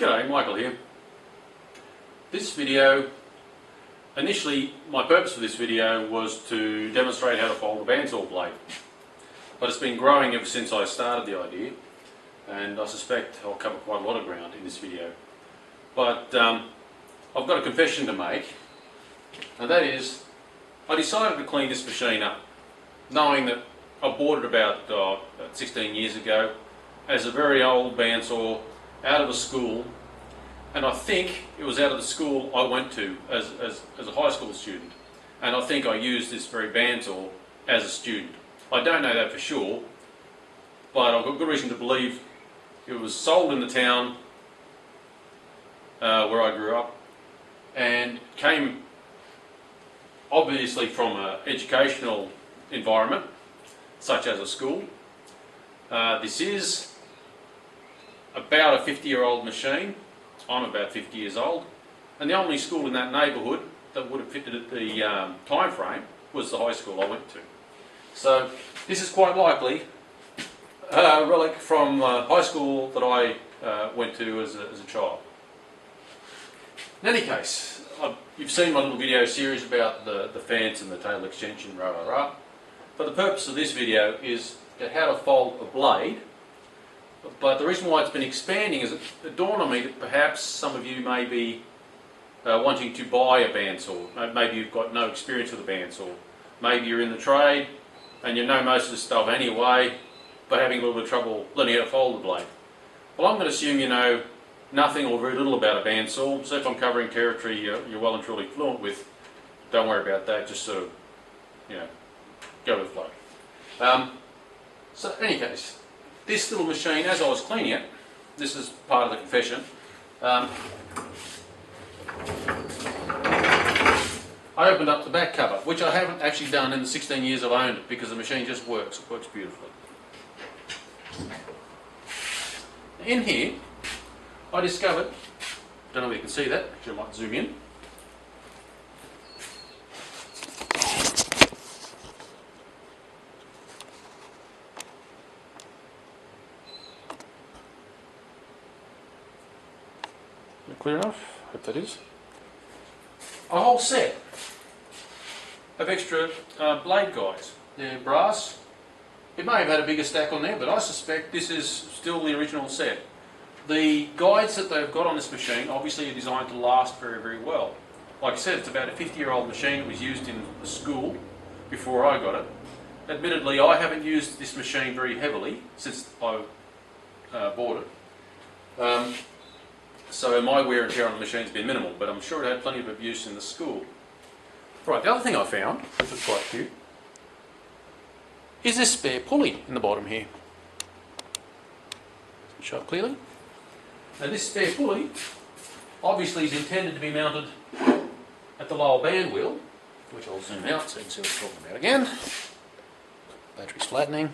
G'day, Michael here. This video, initially my purpose for this video was to demonstrate how to fold a bandsaw blade, but it's been growing ever since I started the idea, and I suspect I'll cover quite a lot of ground in this video. But I've got a confession to make, and that is I decided to clean this machine up, knowing that I bought it about 16 years ago as a very old bandsaw out of a school, and I think it was out of the school I went to as a high school student, and I think I used this very bandsaw as a student. I don't know that for sure, but I've got good reason to believe it was sold in the town where I grew up, and came obviously from an educational environment such as a school. This is about a 50-year-old machine. I'm about 50 years old, and the only school in that neighbourhood that would have fitted the time frame was the high school I went to. So this is quite likely a relic from high school that I went to as a child. In any case, you've seen my little video series about the fence and the tail extension, rah rah rah. But the purpose of this video is how to fold a blade. But the reason why it's been expanding is it dawned on me that perhaps some of you may be wanting to buy a bandsaw. Maybe you've got no experience with a bandsaw. Maybe you're in the trade and you know most of the stuff anyway, but having a little bit of trouble learning how to fold the blade. Well, I'm going to assume you know nothing or very little about a bandsaw, so if I'm covering territory you're well and truly fluent with, don't worry about that, just sort of, go with the flow. So in any case, this little machine, as I was cleaning it, this is part of the confession, I opened up the back cover, which I haven't actually done in the 16 years I've owned it, because the machine just works. It works beautifully. In here, I discovered, don't know if you can see that, actually I might zoom in. Clear enough? Hope that is. A whole set of extra blade guides. They're brass. It may have had a bigger stack on there, but I suspect this is still the original set. The guides that they've got on this machine obviously are designed to last very, very well. Like I said, it's about a 50-year-old machine. It was used in the school before I got it. Admittedly, I haven't used this machine very heavily since I bought it. So my wear and tear on the machine's been minimal, but I'm sure it had plenty of abuse in the school. Right, the other thing I found, which was quite cute, is this spare pulley in the bottom here. Show it clearly. Now this spare pulley obviously is intended to be mounted at the lower band wheel, which I'll zoom out so you can see what I'm talking about again. Battery's flattening.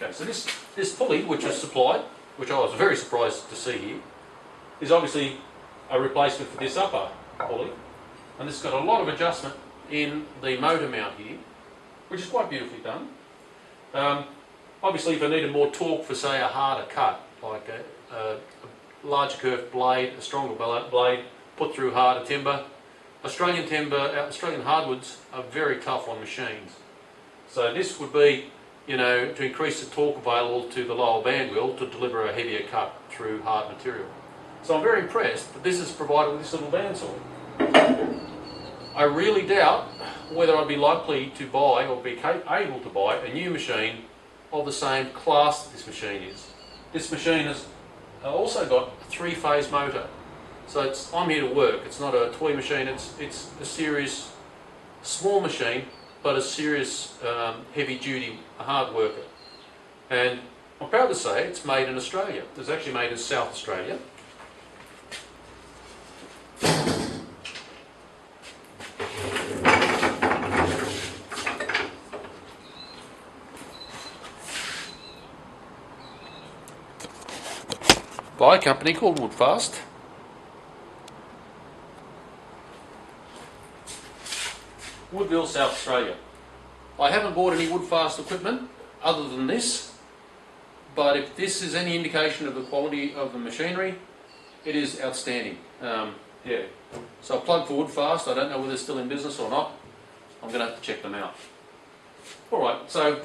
Okay, so this pulley, which is supplied, which I was very surprised to see here, is obviously a replacement for this upper pulley, and this has got a lot of adjustment in the motor mount here, which is quite beautifully done. Obviously, if I needed more torque for, say, a harder cut, like a large curved blade, a stronger blade, put through harder timber, Australian hardwoods are very tough on machines. So this would be, to increase the torque available to the lower band wheel to deliver a heavier cut through hard material. So I'm very impressed that this is provided with this little bandsaw. I really doubt whether I'd be likely to buy or be able to buy a new machine of the same class that this machine is. This machine has also got a 3-phase motor. So I'm here to work. It's not a toy machine, it's a serious, small machine, but a serious, heavy-duty, hard worker. And I'm proud to say it's made in Australia. It's actually made in South Australia. By a company called Woodfast. Woodville, South Australia. I haven't bought any Woodfast equipment other than this, but if this is any indication of the quality of the machinery, it is outstanding. Yeah. So I plug for Woodfast. I don't know whether they're still in business or not. I'm going to have to check them out. Alright, so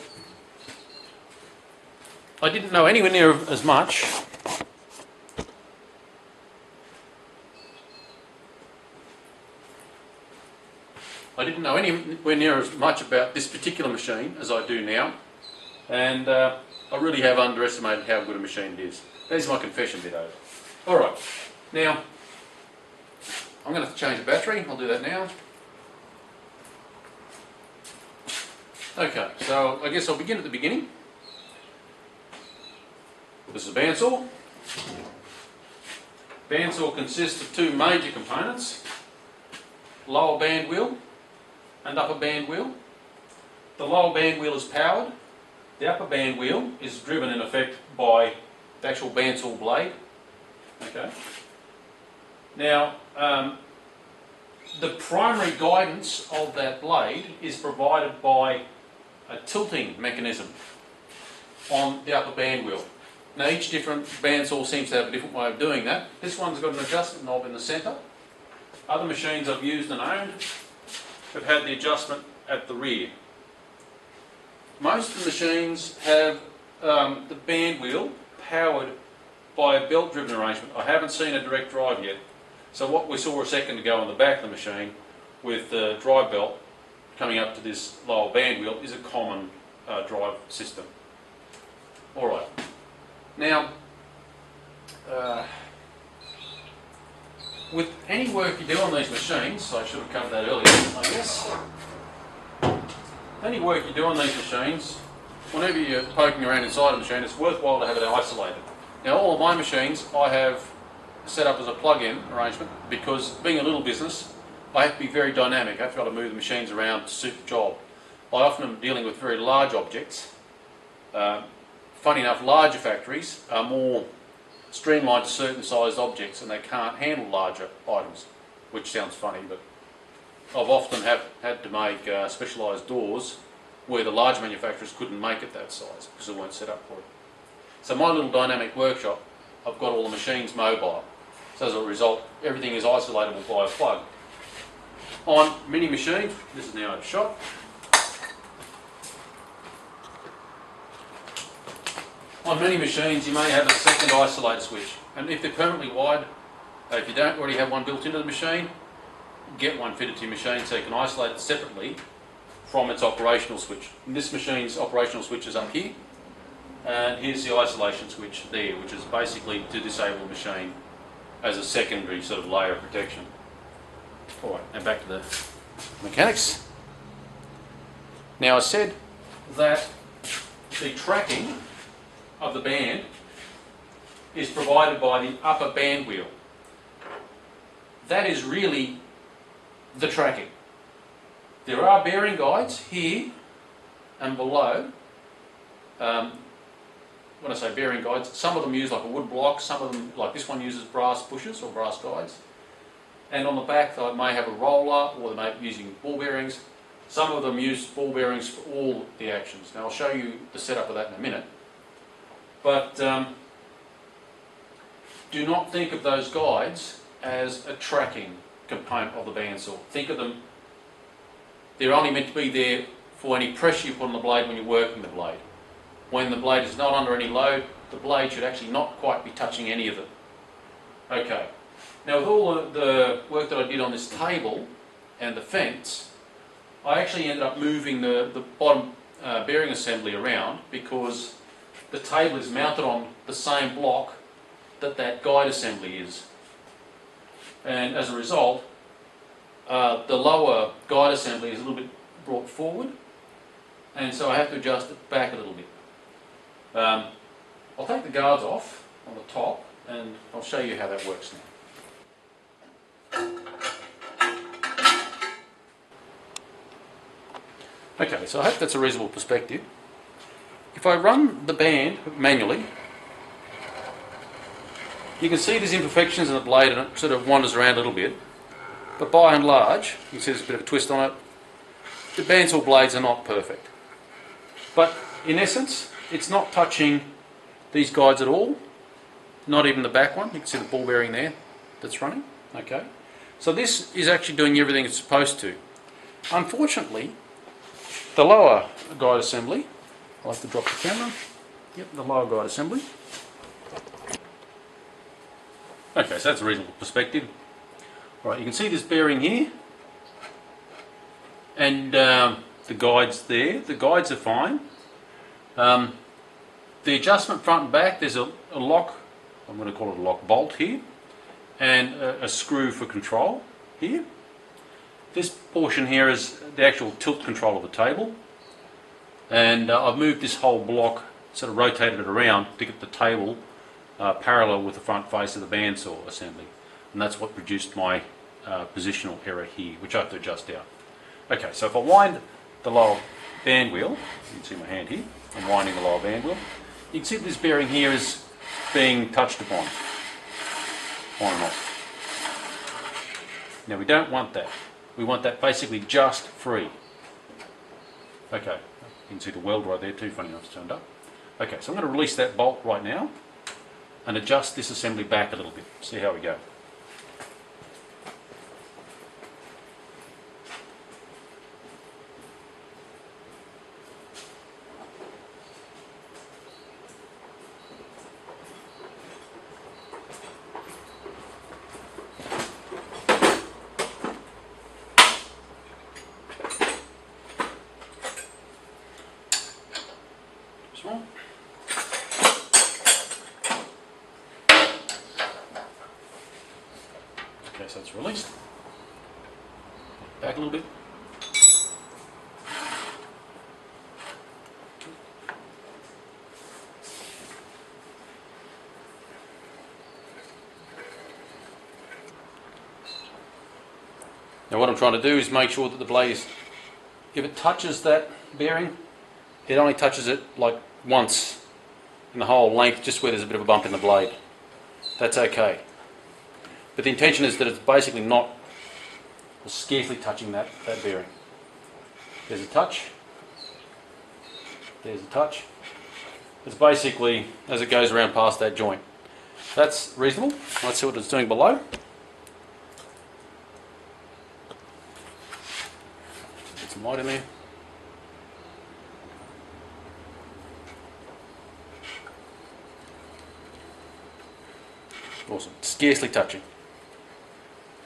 I didn't know anywhere near as much about this particular machine as I do now, and I really have underestimated how good a machine it is. There's my confession bit over. Alright, now I'm going to have to change the battery. I'll do that now. Okay, so I guess I'll begin at the beginning. This is a bandsaw. Bandsaw consists of two major components: lower band wheel and upper band wheel. The lower band wheel is powered. The upper band wheel is driven in effect by the actual bandsaw blade. Okay. Now, the primary guidance of that blade is provided by a tilting mechanism on the upper band wheel. Now, each different bandsaw seems to have a different way of doing that. This one's got an adjustment knob in the centre. Other machines I've used and owned have had the adjustment at the rear. Most of the machines have the band wheel powered by a belt-driven arrangement. I haven't seen a direct drive yet. So what we saw a second ago on the back of the machine with the drive belt coming up to this lower band wheel is a common drive system. Alright, now with any work you do on these machines, so I should have covered that earlier I guess, any work you do on these machines, whenever you're poking around inside a machine, it's worthwhile to have it isolated. Now all of my machines I have set up as a plug-in arrangement because being a little business I have to be very dynamic. I have to be able to move the machines around to suit the job. I often am dealing with very large objects. Funny enough, larger factories are more streamlined to certain sized objects and they can't handle larger items, which sounds funny, but I've often had to make specialised doors where the large manufacturers couldn't make it that size because they weren't set up for it. So my little dynamic workshop, I've got all the machines mobile. So as a result, everything is isolatable by a plug. On mini machines, this is now out of shot. On many machines you may have a second isolator switch, and if they're permanently wired, if you don't already have one built into the machine, get one fitted to your machine so you can isolate it separately from its operational switch. And this machine's operational switch is up here, and here's the isolation switch there, which is basically to disable the machine as a secondary sort of layer of protection. Alright, and back to the mechanics. Now I said that the tracking of the band is provided by the upper band wheel. That is really the tracking. There are bearing guides here and below. When I say bearing guides, some of them use like a wood block, some of them, like this one, uses brass bushes or brass guides. And on the back they may have a roller, or they may be using ball bearings. Some of them use ball bearings for all the actions. Now I'll show you the setup of that in a minute. But do not think of those guides as a tracking component of the bandsaw. Think of them, they're only meant to be there for any pressure you put on the blade when you're working the blade. When the blade is not under any load, the blade should actually not quite be touching any of it. Okay. Now with all the work that I did on this table and the fence, I actually ended up moving the bottom bearing assembly around because the table is mounted on the same block that guide assembly is. And as a result, the lower guide assembly is a little bit brought forward, and so I have to adjust it back a little bit. I'll take the guards off on the top and I'll show you how that works now. Okay, so I hope that's a reasonable perspective. If I run the band manually, you can see there's imperfections in the blade and it sort of wanders around a little bit, but by and large, you can see there's a bit of a twist on it. The bandsaw blades are not perfect. But in essence, it's not touching these guides at all, not even the back one. You can see the ball bearing there that's running. Okay, so this is actually doing everything it's supposed to. Unfortunately, the lower guide assembly, I'll have to drop the camera. Yep, the lower guide assembly. Okay, so that's a reasonable perspective. Right, you can see this bearing here, and the guides there. The guides are fine. The adjustment front and back, there's a lock, I'm going to call it a lock bolt here, and a screw for control here. This portion here is the actual tilt control of the table, and I've moved this whole block, sort of rotated it around to get the table parallel with the front face of the bandsaw assembly, and that's what produced my positional error here, which I have to adjust out. Okay, so if I wind the lower band wheel, you can see my hand here, I'm winding the lower band wheel, you can see that this bearing here is being touched upon, on and off. Now we don't want that. We want that basically just free. Okay, you can see the weld right there too, funny enough it's turned up. Okay, so I'm going to release that bolt right now and adjust this assembly back a little bit, see how we go. Okay, so it's released. Back a little bit. Now what I'm trying to do is make sure that the blade is, if it touches that bearing, it only touches it like once in the whole length, just where there's a bit of a bump in the blade. That's okay. But the intention is that it's basically not, or scarcely touching that bearing. There's a touch. There's a touch. It's basically as it goes around past that joint. That's reasonable. Let's see what it's doing below. Get some light in there. Awesome. Scarcely touching.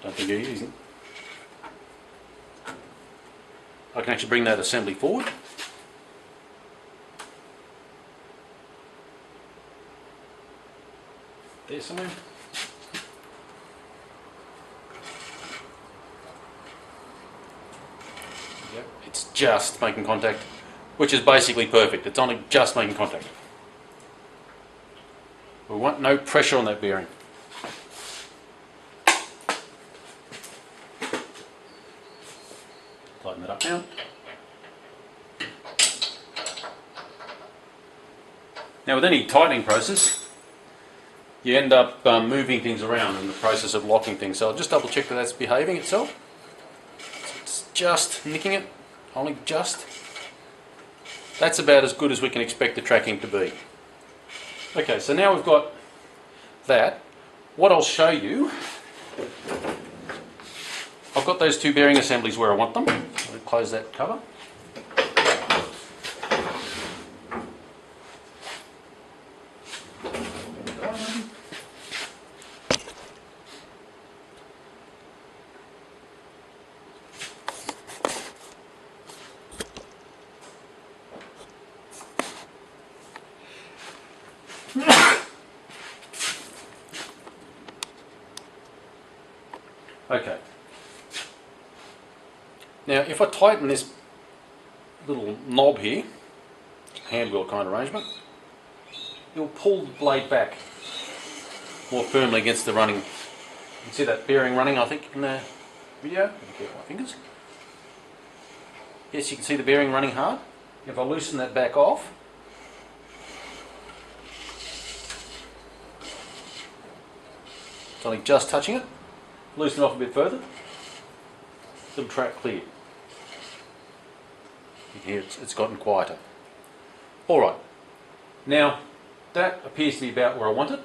Don't think you're using. I can actually bring that assembly forward. There somewhere. Yep, it's just making contact, which is basically perfect. It's only just making contact. We want no pressure on that bearing. Tighten that up now. Now with any tightening process, you end up moving things around in the process of locking things. So I'll just double check that that's behaving itself. So it's just nicking it, only just. That's about as good as we can expect the tracking to be. Okay, so now we've got that. What I'll show you, I've got those two bearing assemblies where I want them. I'll close that cover. Okay. Now if I tighten this little knob here, handwheel kind of arrangement, it'll pull the blade back more firmly against the running. You can see that bearing running, I think, in the video. Be careful with my fingers. Yes, you can see the bearing running hard. If I loosen that back off, it's only just touching it. Loosen it off a bit further. Little track clear. You can hear it's gotten quieter. Alright, now that appears to be about where I want it.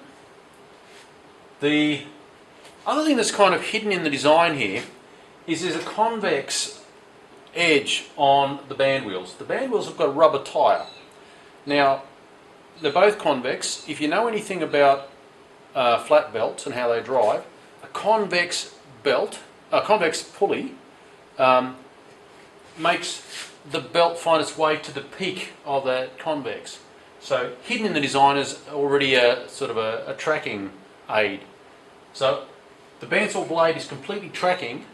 The other thing that's kind of hidden in the design here is there's a convex edge on the band wheels. The band wheels have got a rubber tyre. Now, they're both convex. If you know anything about flat belts and how they drive, a convex pulley makes the belt find its way to the peak of that convex. So hidden in the design is already a sort of a tracking aid. So the bandsaw blade is completely tracking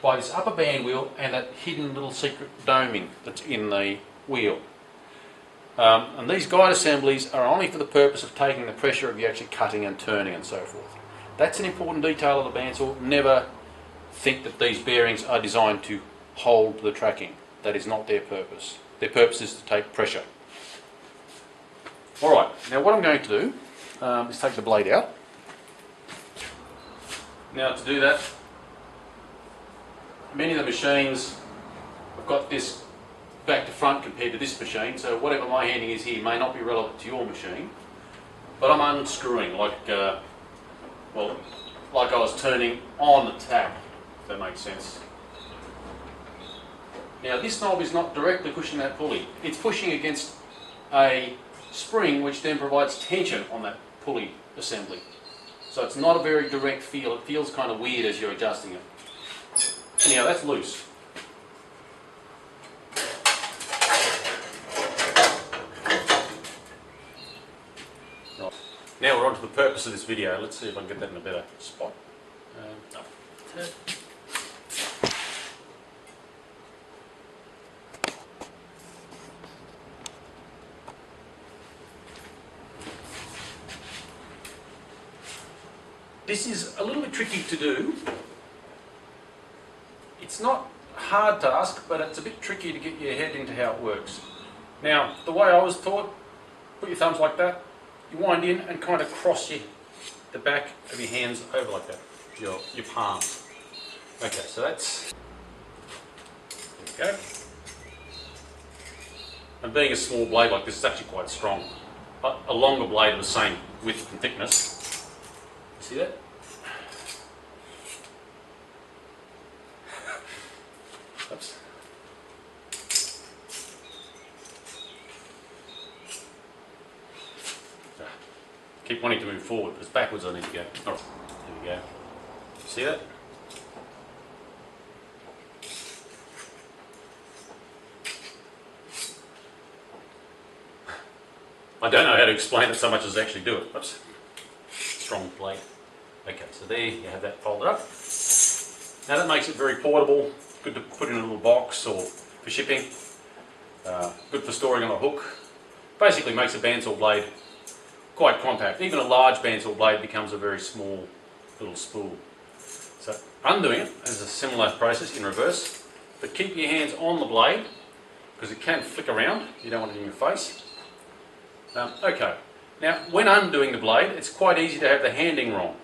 by this upper band wheel and that hidden little secret doming that's in the wheel. And these guide assemblies are only for the purpose of taking the pressure of you actually cutting and turning and so forth. That's an important detail of the bandsaw. Never think that these bearings are designed to hold the tracking. That is not their purpose. Their purpose is to take pressure. Alright, now what I'm going to do is take the blade out. Now to do that, many of the machines have got this back to front compared to this machine, so whatever my handing is here may not be relevant to your machine, but I'm unscrewing like I was turning on the tap, if that makes sense. Now this knob is not directly pushing that pulley, it's pushing against a spring which then provides tension on that pulley assembly. So it's not a very direct feel, it feels kind of weird as you're adjusting it. Anyhow, that's loose. Right. Now we're on to the purpose of this video. Let's see if I can get that in a better spot. This is a little bit tricky to do. It's not a hard task, but it's a bit tricky to get your head into how it works. Now, the way I was taught, put your thumbs like that, you wind in and kind of cross the back of your hands over like that, your palm. Okay, so that's, there we go. And being a small blade like this is actually quite strong. But a longer blade of the same width and thickness, see that? Oops. Keep wanting to move forward, because backwards I need to go. Oh, there we go. See that? I don't know how to explain it so much as actually do it. Oops. Strong blade. Okay, so there you have that folded up. Now that makes it very portable, good to put in a little box or for shipping, good for storing on a hook. Basically makes a bandsaw blade quite compact. Even a large bandsaw blade becomes a very small little spool. So undoing it is a similar process in reverse, but keep your hands on the blade because it can flick around, you don't want it in your face. Okay, now when undoing the blade it's quite easy to have the handing wrong.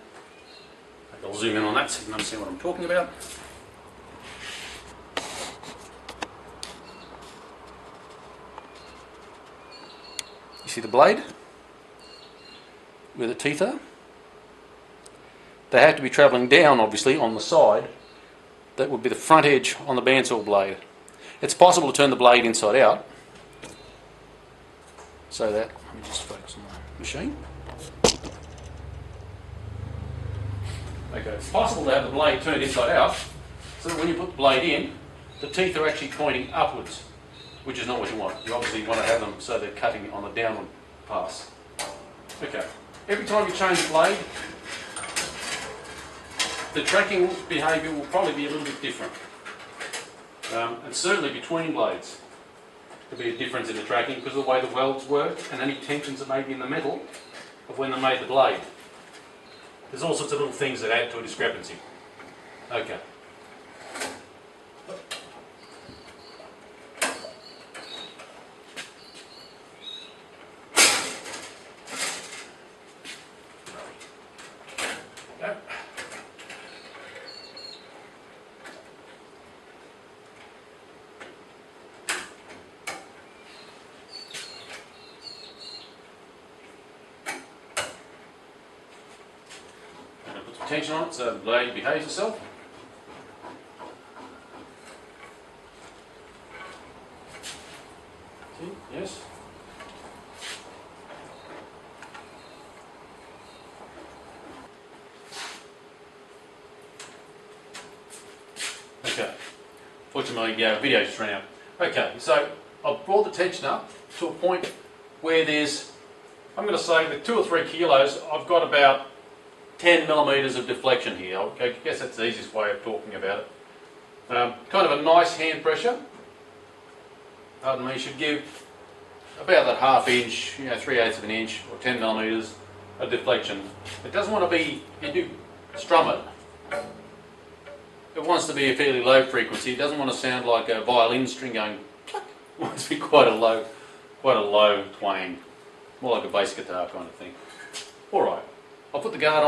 I'll zoom in on that so you can understand what I'm talking about. You see the blade? Where the teeth are? They have to be travelling down obviously on the side. That would be the front edge on the bandsaw blade. It's possible to turn the blade inside out. So that, let me just focus on the machine. Okay, it's possible to have the blade turned inside out, so that when you put the blade in, the teeth are actually pointing upwards, which is not what you want. You obviously want to have them so they're cutting on the downward pass. Okay, every time you change the blade, the tracking behaviour will probably be a little bit different. And certainly between blades, there'll be a difference in the tracking because of the way the welds work and any tensions that may be in the metal of when they made the blade. There's all sorts of little things that add to a discrepancy. Okay. tension on it so the blade behaves itself. See? Yes. Okay. Fortunately, video just ran out. Okay, so I've brought the tension up to a point where there's, I'm going to say with 2 or 3 kilos, I've got about 10 millimetres of deflection here. I guess that's the easiest way of talking about it. Kind of a nice hand pressure. Pardon me, should give about that ½ inch, 3/8 of an inch or 10 millimetres of deflection. It doesn't want to be, you do strum it. It wants to be a fairly low frequency. It doesn't want to sound like a violin string going pluck. It wants to be quite a low twang, more like a bass guitar kind of thing. All right, I'll put the guard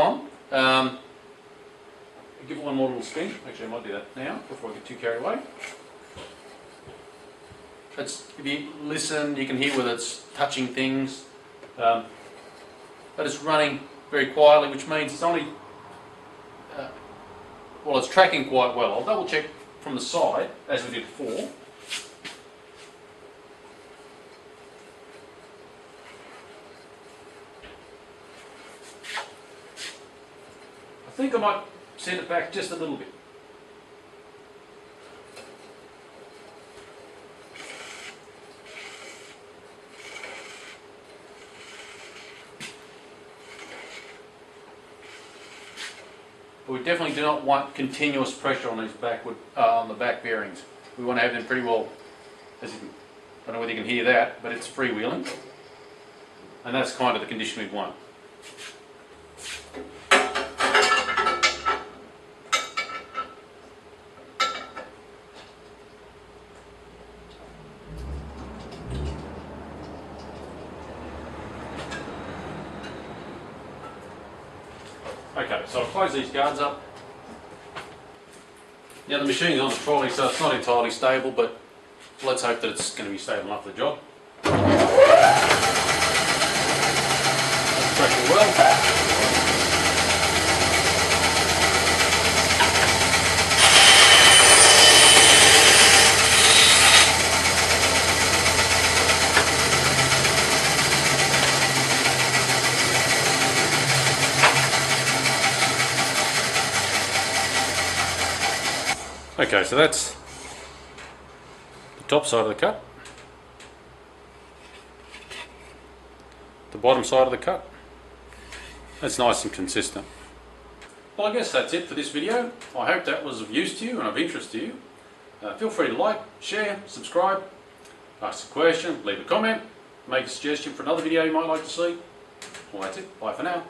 on. Give it one more little spin. Actually, I might do that now before I get too carried away. If you listen, you can hear whether it's touching things, but it's running very quietly, which means it's only. Well, it's tracking quite well. I'll double check from the side, as we did before. I think I might send it back just a little bit. But we definitely do not want continuous pressure on these on the back bearings. We want to have them pretty well, I don't know whether you can hear that, but it's freewheeling. And that's kind of the condition we want. Okay, so I'll close these guards up. Now the machine's on the trolley, so it's not entirely stable, but let's hope that it's going to be stable enough for the job. That's pressure well. Okay, so that's the top side of the cut, the bottom side of the cut. That's nice and consistent. Well, I guess that's it for this video. I hope that was of use to you and of interest to you. Feel free to like, share, subscribe, ask a question, leave a comment, make a suggestion for another video you might like to see. Well, that's it. Bye for now.